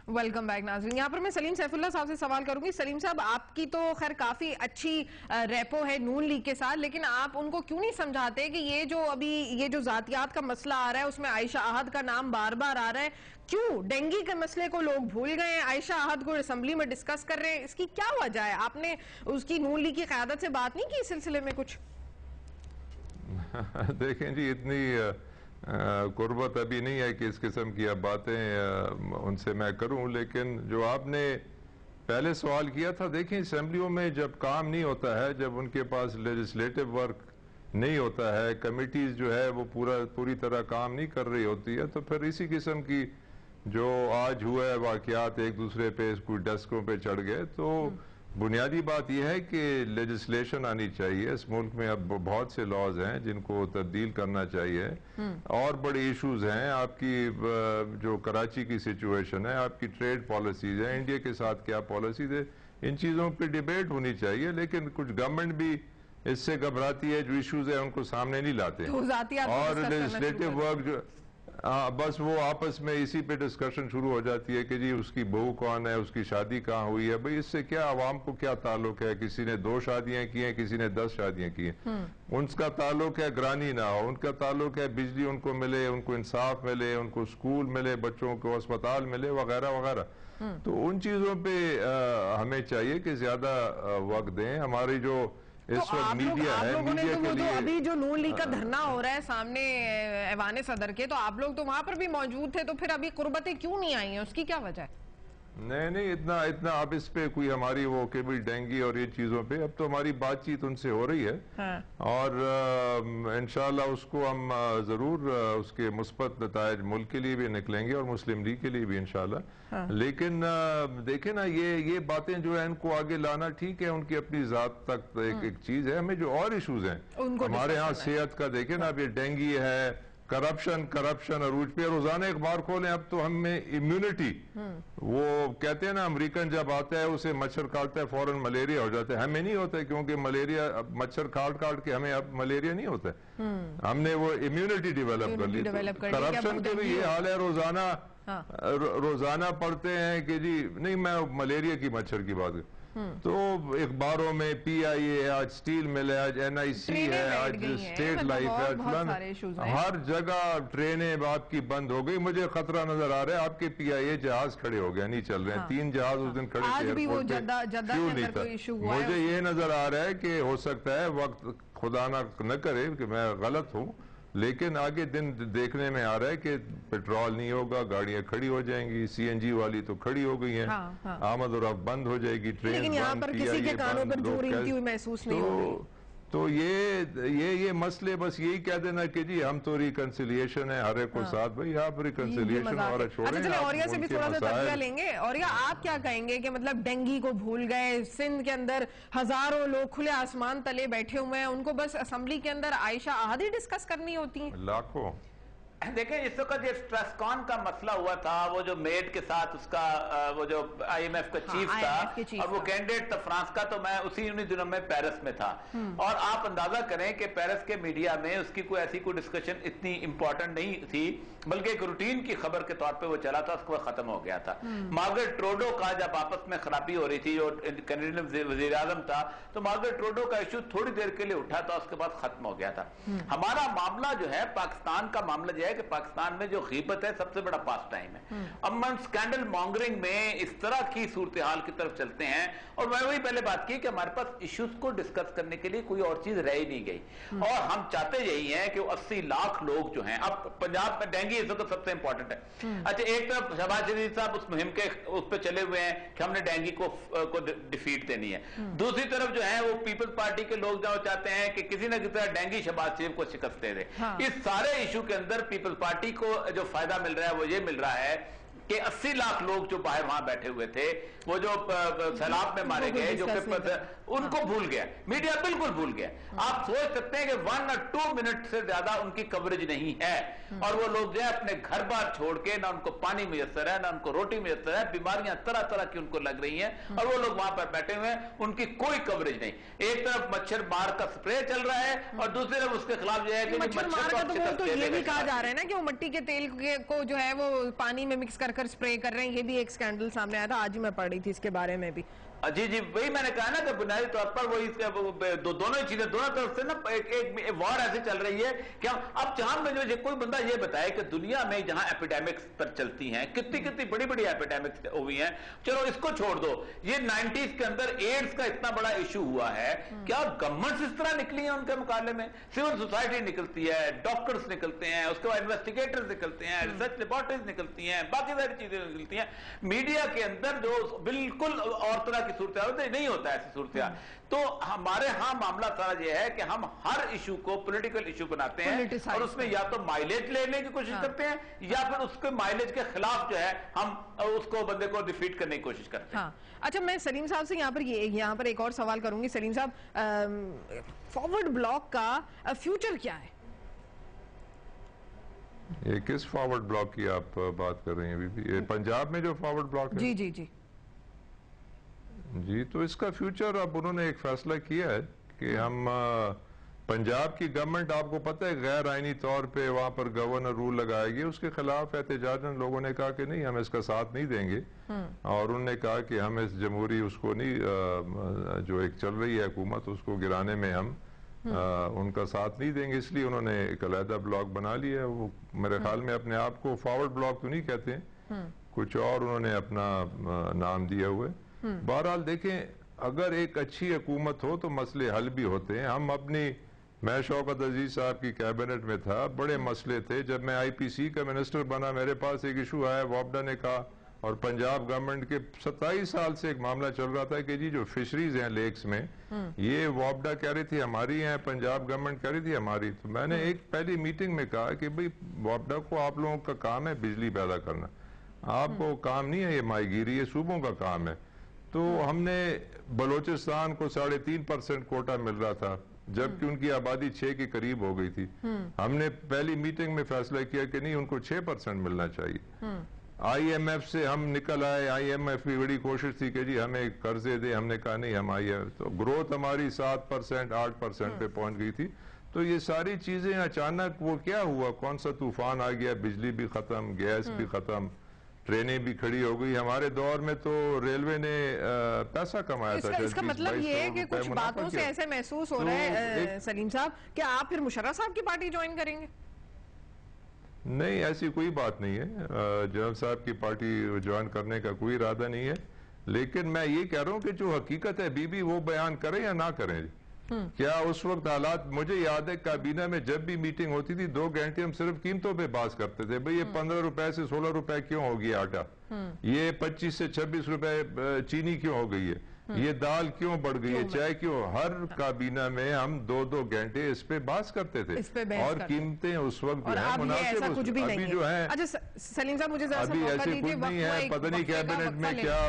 Welcome back ناظرین. یہاں پر میں سلیم سیف اللہ صاحب سے سوال کروں گی. سلیم صاحب, آپ کی تو خیر کافی اچھی ریپو ہے نون لیگ کے ساتھ, لیکن آپ ان کو کیوں نہیں سمجھاتے کہ یہ جو ابھی یہ جو ذاتیات کا مسئلہ آ رہا ہے اس میں عائشہ احد کا نام بار بار آ رہا ہے, کیوں ڈینگی کے مسئلے کو لوگ بھول گئے ہیں, عائشہ احد کو اسمبلی میں ڈسکس کر رہے ہیں, اس کی کیا وجہ ہے؟ آپ نے اس کی نون لیگ کی قیادت سے بات نہیں کی اس سلسلے میں کچھ؟ دیکھیں جی, اتنی قربت ابھی نہیں ہے کہ اس قسم کی اب باتیں ان سے میں کروں, لیکن جو آپ نے پہلے سوال کیا تھا, دیکھیں اسمبلیوں میں جب کام نہیں ہوتا ہے, جب ان کے پاس لیجسلیٹو ورک نہیں ہوتا ہے, کمیٹیز جو ہے وہ پوری طرح کام نہیں کر رہی ہوتی ہے, تو پھر اسی قسم کی جو آج ہوا ہے واقعات ایک دوسرے پہ کوئی ڈسکوں پہ چڑھ گئے. تو بنیادی بات یہ ہے کہ لیجسلیشن آنی چاہیے. اس ملک میں اب بہت سے لاز ہیں جن کو تبدیل کرنا چاہیے, اور بڑے ایشوز ہیں. آپ کی جو کراچی کی سچویشن ہے, آپ کی ٹریڈ پالیسیز ہیں, انڈیا کے ساتھ کیا پالیسیز ہے, ان چیزوں پہ ڈیبیٹ ہونی چاہیے. لیکن کچھ گورنمنٹ بھی اس سے گھبراتی ہے, جو ایشوز ہیں ان کو سامنے نہیں لاتے, اور لیجسلیٹو ورک جو بس وہ آپس میں اسی پہ ڈسکشن شروع ہو جاتی ہے کہ جی اس کی بہو کون ہے, اس کی شادی کہاں ہوئی ہے. بھئی اس سے کیا عوام کو کیا تعلق ہے؟ کسی نے 2 شادیاں کی ہیں, کسی نے 10 شادیاں کی ہیں. ان کا تعلق ہے گرانی نہ ہو, ان کا تعلق ہے بجلی ان کو ملے, ان کو انصاف ملے, ان کو سکول ملے, بچوں کو اسپتال ملے, وغیرہ وغیرہ. تو ان چیزوں پہ ہمیں چاہیے کہ زیادہ وقت دیں. ہماری جو اس وقت میڈیا ہے, میڈیا کے لیے ابھی جو نون لیگ کا دھرنا ہو رہا ہے سامنے ایوان صدر کے, تو آپ لوگ تو وہاں پر بھی موجود تھے, تو پھر ابھی قربتیں کیوں نہیں آئی ہیں؟ اس کی کیا وجہ ہے؟ نہیں اتنا اب اس پہ کوئی ہماری وہ کیبل ڈینگی اور یہ چیزوں پہ اب تو ہماری بات چیت ان سے ہو رہی ہے, اور انشاءاللہ اس کو ہم ضرور اس کے مثبت نتائج ملک کے لیے بھی نکلیں گے اور مسلم لیگ کے لیے بھی انشاءاللہ. لیکن دیکھیں نا, یہ باتیں جو ہیں ان کو آگے لانا ٹھیک ہے, ان کی اپنی ذات تک ایک چیز ہے. ہمیں جو اور ایشوز ہیں ہمارے ہاں صحت کا, دیکھیں نا, اب یہ ڈینگی ہے, کرپشن عروج پہ, روزانہ اخبار کھولیں, اب تو ہم میں امیونٹی, وہ کہتے ہیں نا امریکن جب آتا ہے اسے مچھر کاٹتا ہے فوراً ملیریا ہو جاتا ہے. ہمیں نہیں ہوتا ہے, کیونکہ ملیریا مچھر کاٹ کے ہمیں اب ملیریا نہیں ہوتا ہے, ہم نے وہ امیونٹی ڈیولپ کر لی. کرپشن کے بھی یہ حال ہے, روزانہ پڑھتے ہیں کہ جی نہیں, میں ملیریا کی مچھر کی بات کروں تو اخباروں میں پی آئی اے, آج سٹیل مل ہے, آج این آئی سی ہے, آج اسٹیٹ لائف ہے, ہر جگہ ٹرینیں آپ کی بند ہو گئی. مجھے خطرہ نظر آ رہا ہے آپ کے پی آئی اے جہاز کھڑے ہو گئے, نہیں چل رہے ہیں. 3 جہاز اس دن کھڑے تھے ایئرپورٹ پہ, کیوں نہیں تھا؟ مجھے یہ نظر آ رہا ہے کہ ہو سکتا ہے وقت خدا نہ کرے کہ میں غلط ہوں, لیکن آگے دن دیکھنے میں آ رہا ہے کہ پیٹرول نہیں ہوگا, گاڑیاں کھڑی ہو جائیں گی, سی این جی والی تو کھڑی ہو گئی ہیں, آمد و رفت بند ہو جائے گی, ٹرین بند, پی آئی اے بند. تو یہ مسئلے بس یہی کہہ دینا کہ جی ہم تو ریکنسیلیشن ہے ہر ایک کو ساتھ. بھئی آپ ریکنسیلیشن اور چھوڑیں. چلیں اوریا سے بھی تھوڑا سا تجزیہ لیں گے. اوریا, آپ کیا کہیں گے کہ مطلب ڈینگی کو بھول گئے, سندھ کے اندر ہزاروں لوگ کھلے آسمان تلے بیٹھے ہوئے ہیں, ان کو بس اسمبلی کے اندر عائشہ احد ہی ڈسکس کرنی ہوتی ہیں؟ لاکھوں. دیکھیں اس وقت یہ سٹریس کون کا مسئلہ ہوا تھا, وہ جو میڈ کے ساتھ اس کا وہ جو آئی ایم ایف کا چیف تھا, اور وہ کینڈیڈیٹ تھا فرانس کا, تو میں اسی انہی دنوں میں پیرس میں تھا, اور آپ اندازہ کریں کہ پیرس کے میڈیا میں اس کی کوئی ایسی کوئی ڈسکشن اتنی امپورٹنٹ نہیں تھی, بلکہ ایک روٹین کی خبر کے طور پہ وہ چلا تھا, اس کو ختم ہو گیا تھا. مارگریٹ ٹروڈو کا جب آپس میں خرابی ہو رہی تھی, جو کینیڈین وزیر اعظم تھا, تو مارگریٹ ٹروڈو کا ایشو تھوڑی دیر کے لیے اٹھا تھا, اس کے بعد ختم ہو گیا تھا. ہمارا معاملہ جو ہے پاکستان کا معاملہ جو ہے کہ پاکستان میں جو غیبت ہے سب سے بڑا پاس ٹائم ہے. اب ہم سکینڈل مانگرنگ میں اس طرح کی صورتحال کی طرف چلتے ہیں, اور میں وہی پہلے بات کی کہ ہمارے پاس ایشوز کو ڈسکس کرنے کے لیے کوئی اور چیز رہ ہی نہیں گئی, اور ہم چاہتے یہی ہیں کہ 80 لاکھ لوگ جو ہیں, اب پنجاب میں ڈینگی اس وقت سب سے امپورٹنٹ ہے. اچھا, ایک طرف شہباز شریف صاحب اس مہم کے اس پہ چلے ہوئے ہیں کہ ہم نے ڈینگی کو ڈیفیٹ دینی ہے, دوسری طرف جو ہے وہ پیپلز پارٹی کے لوگ جو چاہتے ہیں کہ کسی نہ کسی طرح ڈینگی شہباز شریف کو شکست دے دے. اس سارے ایشو کے اندر پیپلز پارٹی کو جو فائدہ مل رہا ہے وہ یہ مل رہا ہے کہ 80 لاکھ لوگ جو باہر وہاں بیٹھے ہوئے تھے, وہ جو سیلاب میں مارے گئے, جو ان کو بھول گیا, میڈیا بالکل بھول گیا. آپ سوچ سکتے ہیں کہ 1 اور 2 منٹ سے زیادہ ان کی کوریج نہیں ہے, اور وہ لوگ جو ہے اپنے گھر بار چھوڑ کے, نہ ان کو پانی میسر ہے, نہ ان کو روٹی میسر ہے, بیماریاں طرح طرح کی ان کو لگ رہی ہیں, اور وہ لوگ وہاں پر بیٹھے ہوئے ہیں, ان کی کوئی کوریج نہیں. ایک طرف مچھر مار کا سپرے چل رہا ہے, اور دوسری طرف اس کے خلاف جو ہے کہ مچھر مار کا تو یہ بھی کہا جا رہا ہے نا کہ وہ مٹی کے تیل کو جو ہے وہ پانی میں مکس کر کر سپرے کر رہے ہیں، یہ بھی ایک سکینڈل سامنے آیا تھا، آج ہی میں پڑھ رہی تھی اس کے بارے میں بھی. جی جی وہی میں نے کہا نا کہ بنیادی طور پر وہی دونوں ہی چیزیں دونوں طرف سے نا ایک وار ایسے چل رہی ہے کہ اب جہاں میں جو کوئی بندہ یہ بتائے کہ دنیا میں جہاں ایپیڈیمکس پر چلتی ہیں کتنی بڑی بڑی ایپیڈیمکس ہوئی ہیں، چلو اس کو چھوڑ دو، یہ 90s کے اندر ایڈز کا اتنا بڑا ایشو ہوا ہے، کیا گورنمنٹس اس طرح نکلی ہیں ان کے مقابلے میں؟ سول سوسائٹی نکلتی ہے، ڈاکٹرز نکلتے ہیں، اس کے بعد انویسٹیگیٹرز نکلتے ہیں، ریسرچ لیبارٹریز نکلتی ہیں، باقی ساری چیزیں نکلتی ہیں. میڈیا کے اندر جو بالکل اور طرح صورتحال نہیں ہوتا ہے ایسی صورتحال. تو ہمارے ہاں معاملہ سارا یہ ہے کہ ہم ہر ایشو کو پولیٹیکل ایشو بناتے ہیں اور اس میں یا تو مائلیج لینے کی کوشش کرتے ہیں یا پھر اس کے مائلیج کے خلاف جو ہے ہم اس کو بندے کو ڈیفیٹ کرنے کی کوشش کرتے ہیں. اچھا میں سلیم صاحب سے یہاں پر ایک اور سوال کروں گی. سلیم صاحب، فارورڈ بلاک کا فیوچر کیا ہے؟ یہ کس فارورڈ بلاک کی آپ بات کر رہے ہیں؟ ابھی پنجاب میں جو فارورڈ بلاک ہے؟ جی جی جی جی، تو اس کا فیوچر اب انہوں نے ایک فیصلہ کیا ہے کہ ہم پنجاب کی گورنمنٹ، آپ کو پتہ ہے غیر آئینی طور پہ وہاں پر گورنر رول لگائے گی، اس کے خلاف احتجاجاً لوگوں نے کہا کہ نہیں ہم اس کا ساتھ نہیں دیں گے، اور انہوں نے کہا کہ ہم اس جمہوری اس کو نہیں، جو ایک چل رہی ہے حکومت اس کو گرانے میں ہم ان کا ساتھ نہیں دیں گے. اس لیے انہوں نے ایک علیحدہ بلاک بنا لیا ہے. وہ میرے خیال میں اپنے آپ کو فارورڈ بلاک تو نہیں کہتے ہیں، کچھ اور انہوں نے اپنا نام دیا ہوئے. بہرحال دیکھیں، اگر ایک اچھی حکومت ہو تو مسئلے حل بھی ہوتے ہیں. ہم میں شوکت عزیز صاحب کی کیبنٹ میں تھا، بڑے مسئلے تھے. جب میں آئی پی سی کا منسٹر بنا میرے پاس ایک ایشو آیا، وابڈا نے کہا، اور پنجاب گورنمنٹ کے 27 سال سے ایک معاملہ چل رہا تھا کہ جی جو فشریز ہیں لیکس میں، یہ وابڈا کہہ رہی تھی ہماری ہیں، پنجاب گورنمنٹ کہہ رہی تھی ہماری. تو میں نے ایک پہلی میٹنگ میں کہا کہ بھئی وابڈا کو آپ لوگوں کا کام ہے بجلی پیدا کرنا، آپ کو کام نہیں ہے یہ ماہی گیری، یہ صوبوں کا کام ہے. تو ہم نے بلوچستان کو 3.5% کوٹا مل رہا تھا، جبکہ ان کی آبادی 6 کے قریب ہو گئی تھی. ہم نے پہلی میٹنگ میں فیصلہ کیا کہ نہیں، ان کو 6% ملنا چاہیے. آئی ایم ایف سے ہم نکل آئے، آئی ایم ایف کی بڑی کوشش تھی کہ جی ہمیں قرضے دے، ہم نے کہا نہیں ہم تو گروتھ ہماری 7%، 8% پہ پہنچ گئی تھی. تو یہ ساری چیزیں اچانک وہ کیا ہوا، کون سا طوفان آ گیا، بجلی بھی ختم، گیس بھی ختم، ٹرینیں بھی کھڑی ہو گئی. ہمارے دور میں تو ریلوے نے پیسہ کمایا تھا. اس کا مطلب یہ ہے کہ کچھ باتوں سے ایسے محسوس ہو رہا ہے سلیم صاحب کہ آپ پھر مشرف صاحب کی پارٹی جوائن کریں گے؟ نہیں، ایسی کوئی بات نہیں ہے. جنرل صاحب کی پارٹی جوائن کرنے کا کوئی ارادہ نہیں ہے. لیکن میں یہ کہہ رہا ہوں کہ جو حقیقت ہے بی وہ بیان کریں یا نہ کریں. کیا اس وقت حالات، مجھے یاد ہے کابینہ میں جب بھی میٹنگ ہوتی تھی 2 گھنٹے ہم صرف قیمتوں پہ بات کرتے تھے. بھئی یہ 15 روپے سے 16 روپے کیوں ہو گیا آٹا، یہ 25 سے 26 روپے چینی کیوں ہو گئی ہے، یہ دال کیوں بڑھ گئی ہے، چائے کیوں. ہر کابینہ میں ہم 2 گھنٹے اس پہ بات کرتے تھے، اور قیمتیں اس وقت جو ہے مناسب، ابھی جو ہے اچھا سلیم صاحب مجھے ذرا سا ابھی ایسے کچھ نہیں ہے. پتہ نہیں کیبنٹ میں کیا